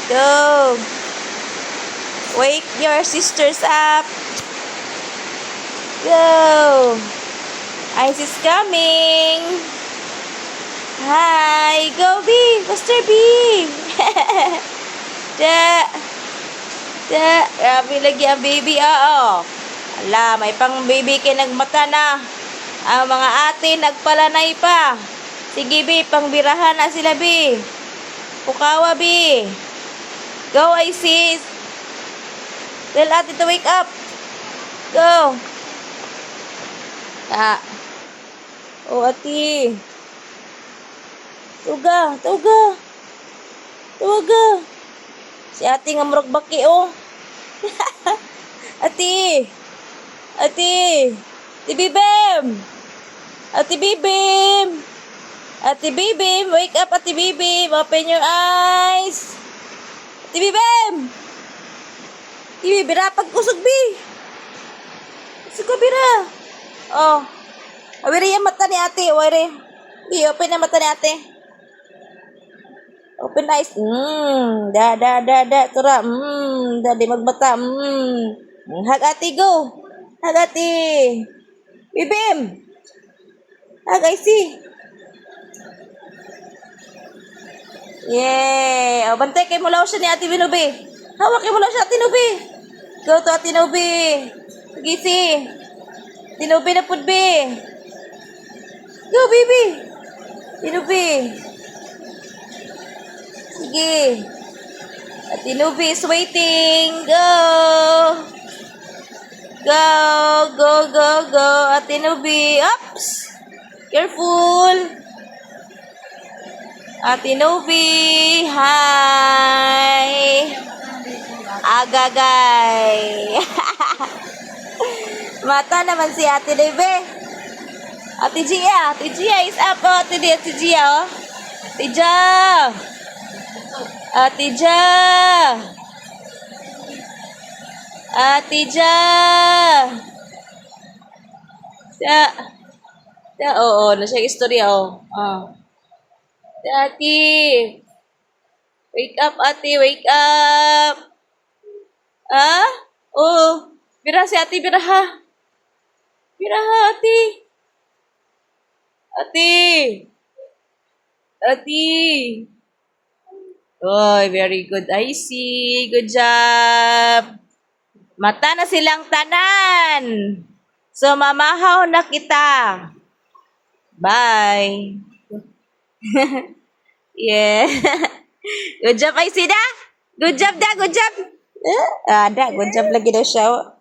Go. Wake your sisters up. Go. Ice is coming. Hi. Go, B. Faster, B. Grabe lagi ang baby. Oo. Ala, may pang baby kayo nagmata na. Ang mga ate nagpalanay pa. Sige, B. Pangbirahan na sila, B. Pukawa, B. Go, Isis. Tell ate to wake up. Go. Oh, ate. Tuga. Si ate nga murag baki, oh. Ate. Ate Bibim. Ate Bibim, wake up, Ate Bibim. Open your eyes. Ate Bibim. Bira, pag-usog, Bi. Usog ka, Bira. Oh. Awiri yung mata ni ate. Awiri. Bi, open yung mata ni ate. Open eyes. Tura. Di magbata. Hug ate, go. Hug ate. Bibim. Hug, I see. Yeah. O, bantay kayo mulaw siya ni ate Binubi. Hawak kayo mulaw siya, ate Nubi. Go to ate Nubi. Sige, si. Ate Nubi na pud, Bi. Go, baby. Ate Nubi. Sige. Ate Nubi is waiting. Go. Go. Ate Nubi. Oops. Careful. Ate Nubi. Hi. Agagay. Mata naman si Ate Nubi. Ate Gia is up. Oh, Ate Gia, oh. Ate Gia. Oo, na siya istorya, oh. Ate. Wake up, ate. Wake up. Oh. Bira si ate, bira ha. Ate. Oh, very good. I see. Good job. Mata na silang tanan. So, mamahaw na kita. Bye. Yeah. Good job, I see da. Good job. Good job lagi daw siya.